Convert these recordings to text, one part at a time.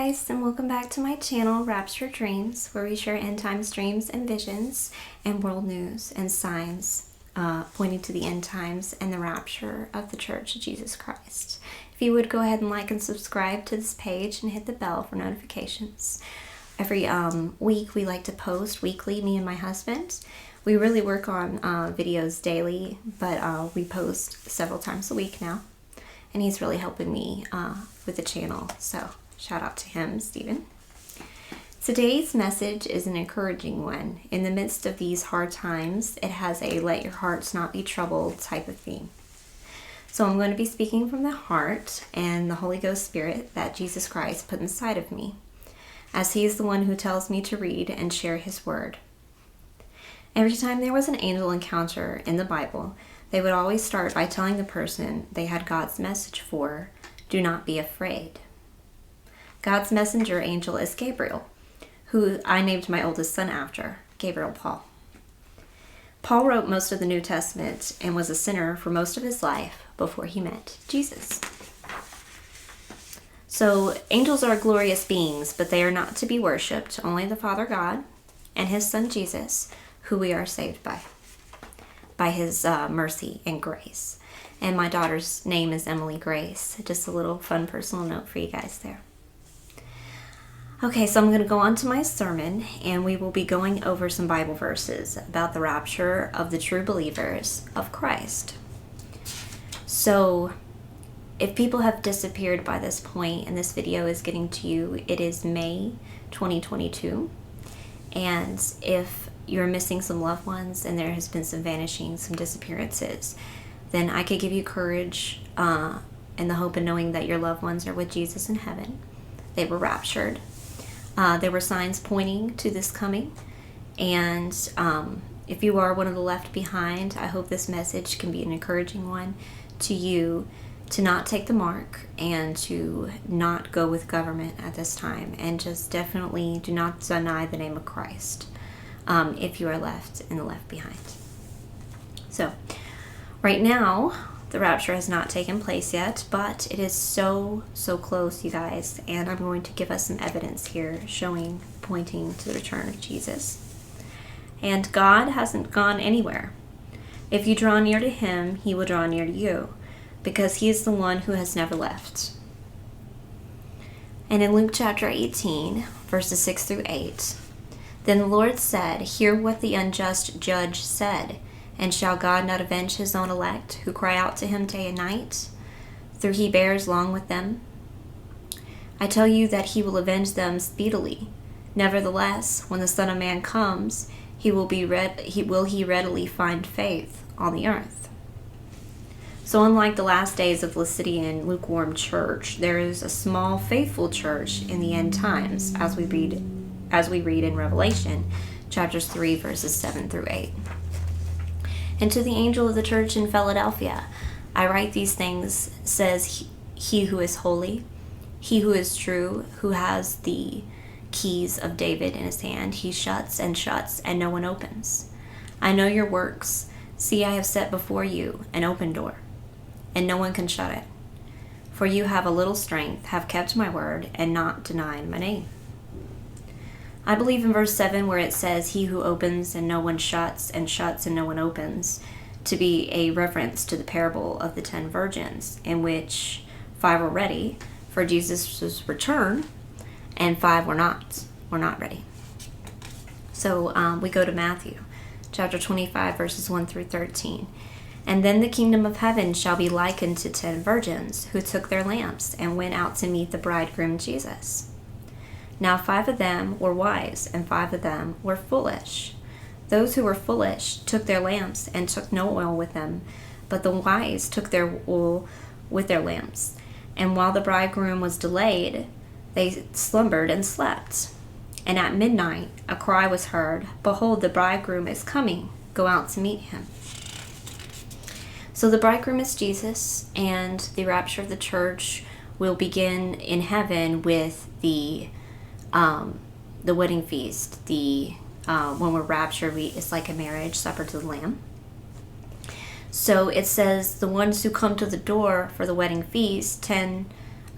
guys, and welcome back to my channel, Rapture Dreams, where we share end times dreams and visions and world news and signs pointing to the end times and the rapture of the Church of Jesus Christ. If you would go ahead and like and subscribe to this page and hit the bell for notifications. Every week we like to post weekly, me and my husband. We really work on videos daily, but we post several times a week now. And he's really helping me with the channel, so shout out to him, Stephen. Today's message is an encouraging one. In the midst of these hard times, it has a let your hearts not be troubled type of theme. So I'm going to be speaking from the heart and the Holy Ghost Spirit that Jesus Christ put inside of me, as he is the one who tells me to read and share his word. Every time there was an angel encounter in the Bible, they would always start by telling the person they had God's message for, do not be afraid. God's messenger angel is Gabriel, who I named my oldest son after, Gabriel Paul. Paul wrote most of the New Testament and was a sinner for most of his life before he met Jesus. So angels are glorious beings, but they are not to be worshipped, only the Father God and his Son Jesus, who we are saved by his mercy and grace. And my daughter's name is Emily Grace. Just a little fun personal note for you guys there. Okay, so I'm going to go on to my sermon, and we will be going over some Bible verses about the rapture of the true believers of Christ. So, if people have disappeared by this point and this video is getting to you, it is May 2022. And if you're missing some loved ones and there has been some vanishing, some disappearances, then I could give you courage and the hope in knowing that your loved ones are with Jesus in heaven. They were raptured. There were signs pointing to this coming. And if you are one of the left behind, I hope this message can be an encouraging one to you to not take the mark and to not go with government at this time. And just definitely do not deny the name of Christ if you are left and left behind. So, right now, the rapture has not taken place yet, but it is so close, you guys. And I'm going to give us some evidence here pointing to the return of Jesus. And God hasn't gone anywhere. If you draw near to him, he will draw near to you, because he is the one who has never left. And in Luke chapter 18, verses 6 through 8, then the Lord said, hear what the unjust judge said. And shall God not avenge his own elect, who cry out to him day and night, though he bears long with them? I tell you that he will avenge them speedily. Nevertheless, when the Son of Man comes, will he readily find faith on the earth? So unlike the last days of Laodicean lukewarm church, there is a small faithful church in the end times, as we read in Revelation, chapters 3, verses 7 through 8. And to the angel of the church in Philadelphia, I write these things, says he who is holy, he who is true, who has the keys of David in his hand. He shuts, and no one opens. I know your works. See, I have set before you an open door, and no one can shut it. For you have a little strength, have kept my word, and not denied my name. I believe in verse 7 where it says, he who opens and no one shuts, and shuts and no one opens, to be a reference to the parable of the 10 virgins, in which 5 were ready for Jesus' return, and 5 were not ready. So we go to Matthew, chapter 25, verses 1 through 13. And then the kingdom of heaven shall be likened to 10 virgins, who took their lamps and went out to meet the bridegroom Jesus. Now 5 of them were wise, and 5 of them were foolish. Those who were foolish took their lamps and took no oil with them, but the wise took their oil with their lamps. And while the bridegroom was delayed, they slumbered and slept. And at midnight a cry was heard, behold, the bridegroom is coming, go out to meet him. So the bridegroom is Jesus, and the rapture of the church will begin in heaven with the wedding feast. When we're raptured, it's like a marriage supper to the Lamb. So it says the ones who come to the door for the wedding feast, 10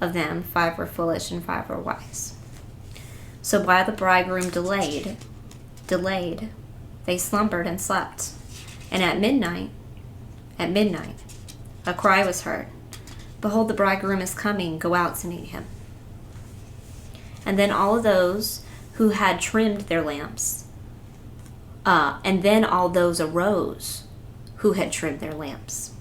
of them, 5 were foolish and 5 were wise. So while the bridegroom delayed, they slumbered and slept. And at midnight, a cry was heard, "Behold, the bridegroom is coming, go out to meet him." And then all of those who had trimmed their lamps, and then all those arose who had trimmed their lamps.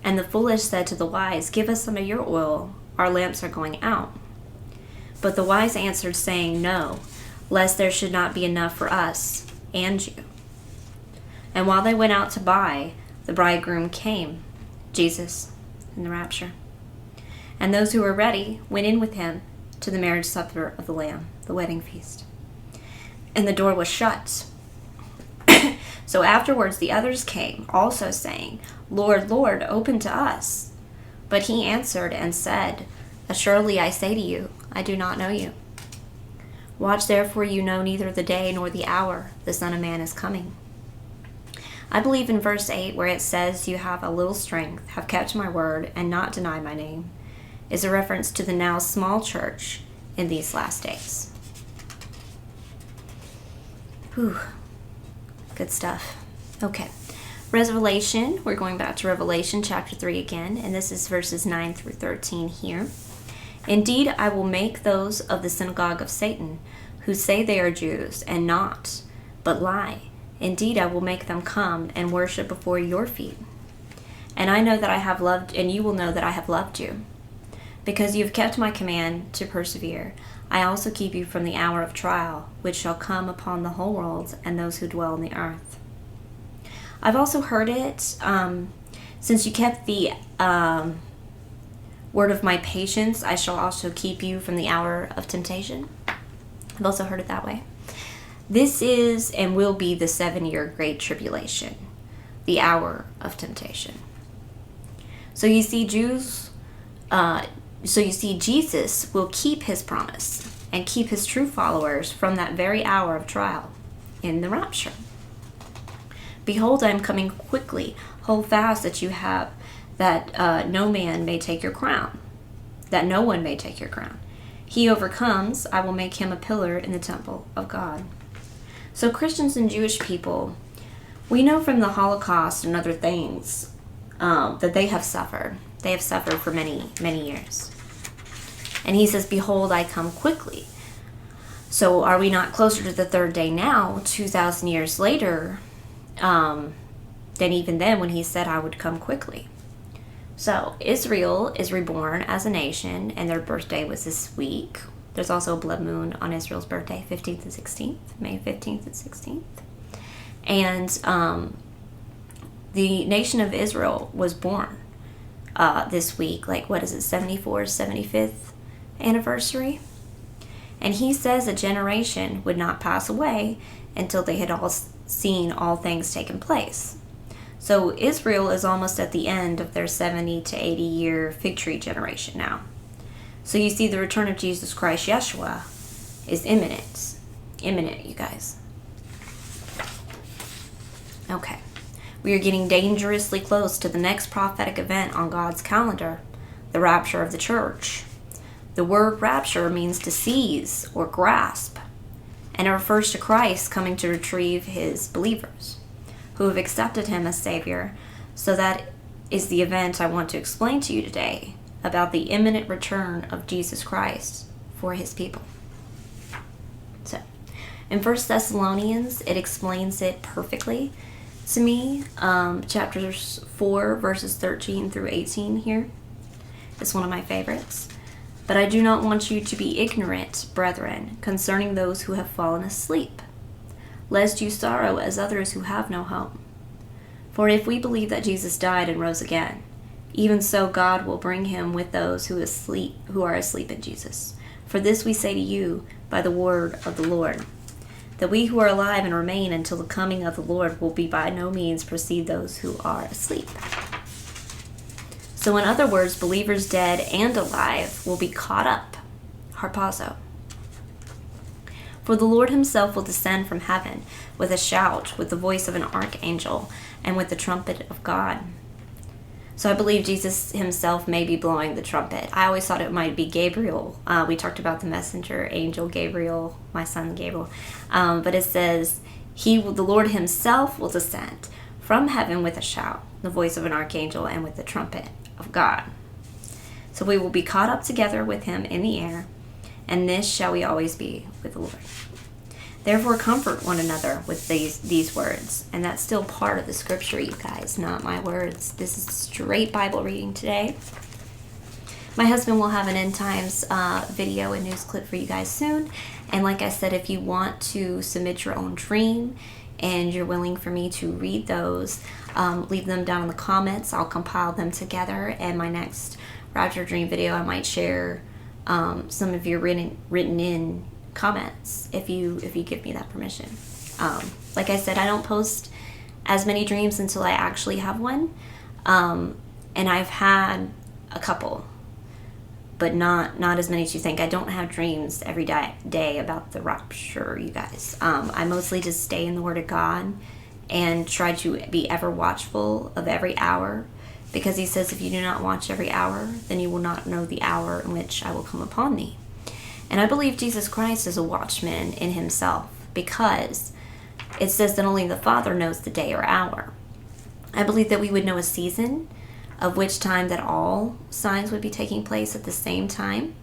And the foolish said to the wise, "Give us some of your oil, our lamps are going out." But the wise answered, saying, "No, lest there should not be enough for us and you." And while they went out to buy, the bridegroom came, Jesus, in the rapture. And those who were ready went in with him to the marriage supper of the Lamb, the wedding feast. And the door was shut. So afterwards the others came, also saying, "Lord, Lord, open to us." But he answered and said, "Assuredly I say to you, I do not know you. Watch therefore, you know neither the day nor the hour the Son of Man is coming." I believe in verse 8 where it says, "You have a little strength, have kept my word, and not denied my name," is a reference to the now small church in these last days. Whew. Good stuff. Okay. Revelation. We're going back to Revelation chapter 3 again, and this is verses 9 through 13 here. "Indeed, I will make those of the synagogue of Satan, who say they are Jews, and not, but lie. Indeed, I will make them come and worship before your feet. And I know that I have loved, and you will know that I have loved you. Because you have kept my command to persevere, I also keep you from the hour of trial, which shall come upon the whole world and those who dwell on the earth." I've also heard it, since you kept the word of my patience, I shall also keep you from the hour of temptation. I've also heard it that way. This is and will be the 7-year Great Tribulation, the hour of temptation. So you see, Jesus will keep his promise and keep his true followers from that very hour of trial in the rapture. "Behold, I am coming quickly. Hold fast that you have, that no man may take your crown, that no one may take your crown. He overcomes, I will make him a pillar in the temple of God." So Christians and Jewish people, we know from the Holocaust and other things that they have suffered. They have suffered for many, many years. And he says, "Behold, I come quickly." So are we not closer to the third day now, 2,000 years later, than even then when he said I would come quickly? So Israel is reborn as a nation, and their birthday was this week. There's also a blood moon on Israel's birthday, 15th and 16th, May 15th and 16th. And the nation of Israel was born this week, 74th, 75th anniversary? And he says a generation would not pass away until they had all seen all things taken place. So Israel is almost at the end of their 70 to 80 year fig tree generation now. So you see, the return of Jesus Christ, Yeshua, is imminent. Imminent, you guys. Okay. We are getting dangerously close to the next prophetic event on God's calendar, the rapture of the church. The word rapture means to seize or grasp, and it refers to Christ coming to retrieve his believers who have accepted him as Savior. So that is the event I want to explain to you today about the imminent return of Jesus Christ for his people. So, in 1 Thessalonians, it explains it perfectly to me. Chapters 4, verses 13 through 18 here. It's one of my favorites. "But I do not want you to be ignorant, brethren, concerning those who have fallen asleep, lest you sorrow as others who have no hope. For if we believe that Jesus died and rose again, even so God will bring him with those who are asleep in Jesus. For this we say to you by the word of the Lord, that we who are alive and remain until the coming of the Lord will be by no means precede those who are asleep." So in other words, believers dead and alive will be caught up. Harpazo. "For the Lord himself will descend from heaven with a shout, with the voice of an archangel, and with the trumpet of God. So I believe Jesus himself may be blowing the trumpet. I always thought it might be Gabriel. We talked about the messenger angel Gabriel, my son Gabriel. But it says, the Lord himself will descend from heaven with a shout, the voice of an archangel, and with the trumpet of God. So we will be caught up together with him in the air, and this shall we always be with the Lord. Therefore comfort one another with these words. And that's still part of the scripture, you guys, not my words. This is straight Bible reading today. My husband will have an end times video and news clip for you guys soon. And like I said, if you want to submit your own dream and you're willing for me to read those, leave them down in the comments. I'll compile them together. And my next Rapture dream video, I might share some of your written in comments if you give me that permission. Like I said, I don't post as many dreams until I actually have one, and I've had a couple, but not as many as you think. I don't have dreams every day about the rapture, you guys. I mostly just stay in the Word of God and try to be ever watchful of every hour, because he says if you do not watch every hour, then you will not know the hour in which I will come upon thee. And I believe Jesus Christ is a watchman in himself, because it says that only the Father knows the day or hour. I believe that we would know a season of which time that all signs would be taking place at the same time,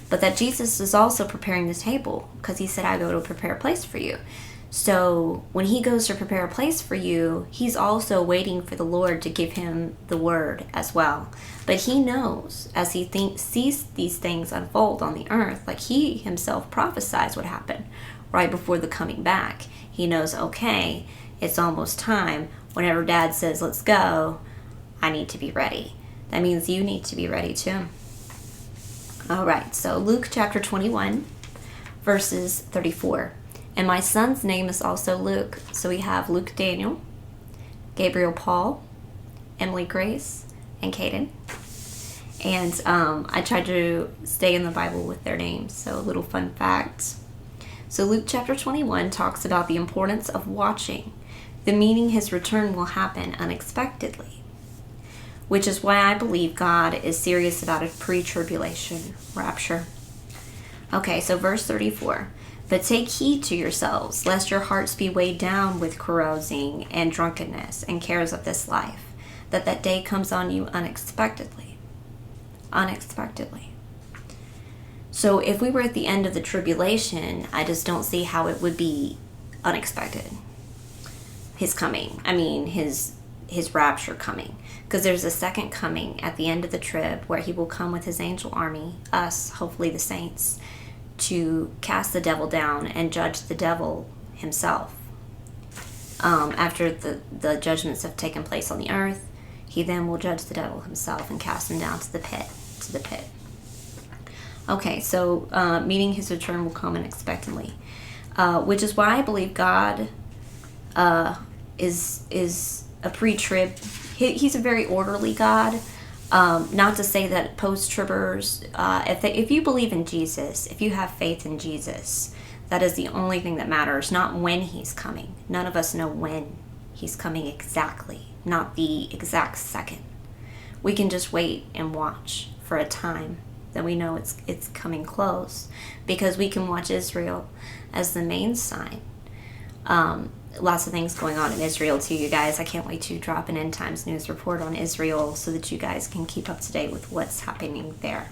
but that Jesus is also preparing the table, because he said, I go to prepare a place for you. So when he goes to prepare a place for you, he's also waiting for the Lord to give him the word as well. But he knows, as he sees these things unfold on the earth, like he himself prophesies would happen right before the coming back. He knows, okay, it's almost time. Whenever Dad says, let's go, I need to be ready. That means you need to be ready too. All right, so Luke chapter 21, verses 34. And my son's name is also Luke. So we have Luke Daniel, Gabriel Paul, Emily Grace, and Caden. And I tried to stay in the Bible with their names. So a little fun fact. So Luke chapter 21 talks about the importance of watching, the meaning his return will happen unexpectedly, which is why I believe God is serious about a pre-tribulation rapture. Okay, so verse 34. But take heed to yourselves, lest your hearts be weighed down with carousing and drunkenness and cares of this life, that day comes on you unexpectedly. Unexpectedly. So if we were at the end of the tribulation, I just don't see how it would be unexpected. His coming. I mean, his rapture coming. Because there's a second coming at the end of the trib where he will come with his angel army, us, hopefully the saints, to cast the devil down and judge the devil himself. After the judgments have taken place on the earth, he then will judge the devil himself and cast him down to the pit. Okay, so meaning his return will come unexpectedly, which is why I believe God is a pre-trib. He's a very orderly God. Not to say that post-tribbers, if you believe in Jesus, if you have faith in Jesus, that is the only thing that matters, not when he's coming. None of us know when he's coming exactly, not the exact second. We can just wait and watch for a time that we know it's coming close, because we can watch Israel as the main sign. Lots of things going on in Israel too, you guys. I can't wait to drop an end times news report on Israel so that you guys can keep up to date with what's happening there.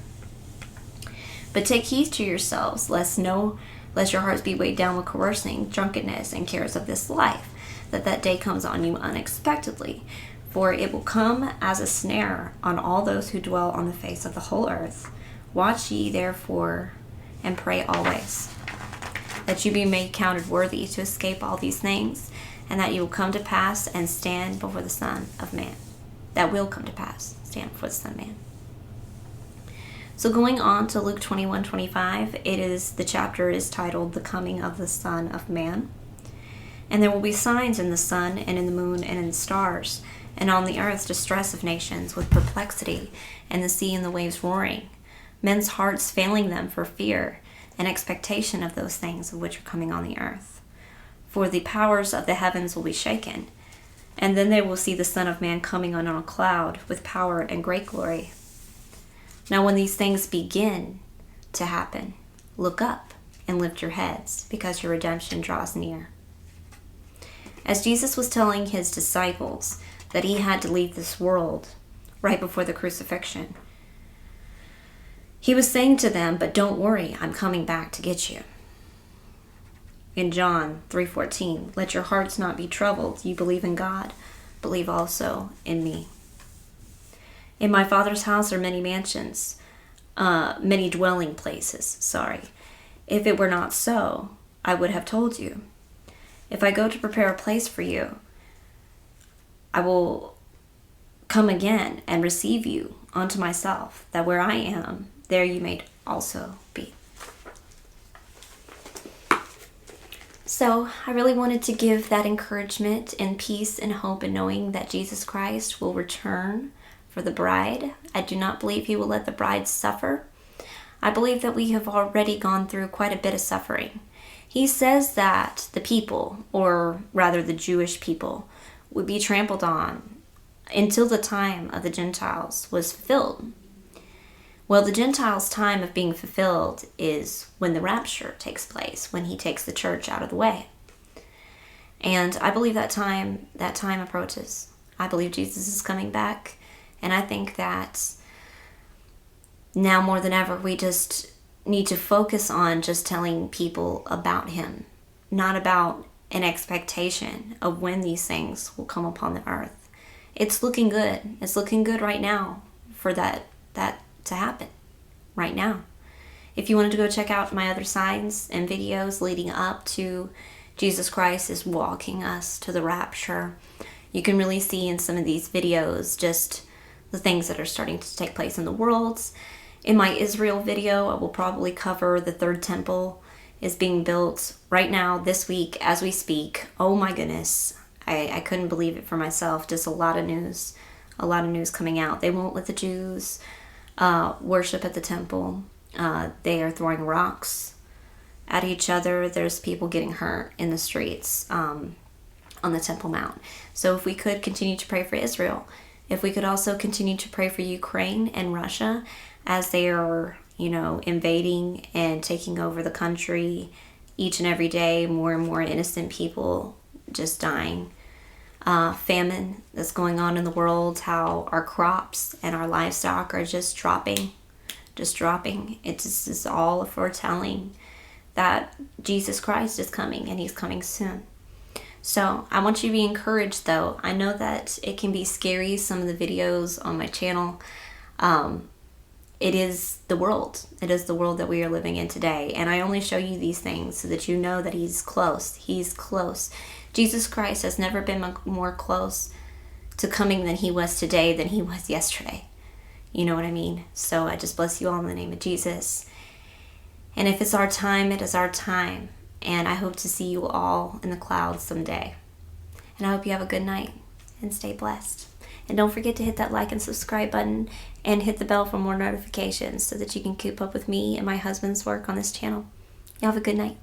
But take heed to yourselves, lest your hearts be weighed down with coercing, drunkenness, and cares of this life, that day comes on you unexpectedly. For it will come as a snare on all those who dwell on the face of the whole earth. Watch ye therefore, and pray always, that you be made counted worthy to escape all these things, and that you will come to pass and stand before the Son of Man. That will come to pass, stand before the Son of Man. So going on to Luke 21:25, the chapter is titled The Coming of the Son of Man. And there will be signs in the sun and in the moon and in the stars, and on the earth distress of nations with perplexity, and the sea and the waves roaring, men's hearts failing them for fear and expectation of those things of which are coming on the earth. For the powers of the heavens will be shaken. And then they will see the Son of Man coming on a cloud with power and great glory. Now when these things begin to happen, look up and lift your heads, because your redemption draws near. As Jesus was telling his disciples that he had to leave this world right before the crucifixion, he was saying to them, but don't worry, I'm coming back to get you. In John 3:14, let your hearts not be troubled. You believe in God, believe also in me. In my Father's house are many mansions, many dwelling places, If it were not so, I would have told you. If I go to prepare a place for you, I will come again and receive you unto myself, that where I am, there you may also be. So I really wanted to give that encouragement and peace and hope in knowing that Jesus Christ will return for the bride. I do not believe he will let the bride suffer. I believe that we have already gone through quite a bit of suffering. He says that the people, or rather the Jewish people, would be trampled on until the time of the Gentiles was fulfilled. Well, the Gentiles' time of being fulfilled is when the rapture takes place, when he takes the church out of the way. And I believe that time approaches. I believe Jesus is coming back, and I think that now more than ever, we just need to focus on just telling people about him, not about an expectation of when these things will come upon the earth. It's looking good. It's looking good right now for that to happen right now. If you wanted to go check out my other signs and videos leading up to Jesus Christ is walking us to the rapture, you can really see in some of these videos just the things that are starting to take place in the world. In my Israel video, I will probably cover the third temple is being built right now, this week, as we speak. Oh my goodness. I couldn't believe it for myself. Just a lot of news coming out. They won't let the Jews worship at the temple. They are throwing rocks at each other. There's people getting hurt in the streets on the Temple Mount. So if we could continue to pray for Israel, if we could also continue to pray for Ukraine and Russia as they are, invading and taking over the country each and every day, more and more innocent people just dying. Famine that's going on in the world, how our crops and our livestock are just dropping. It just is all a foretelling that Jesus Christ is coming, and he's coming soon. So I want you to be encouraged, though. I know that it can be scary, some of the videos on my channel. It is the world. It is the world that we are living in today. And I only show you these things so that you know that he's close. He's close. Jesus Christ has never been more close to coming than he was today, than he was yesterday. You know what I mean? So I just bless you all in the name of Jesus. And if it's our time, it is our time. And I hope to see you all in the clouds someday. And I hope you have a good night and stay blessed. And don't forget to hit that like and subscribe button and hit the bell for more notifications so that you can keep up with me and my husband's work on this channel. You have a good night.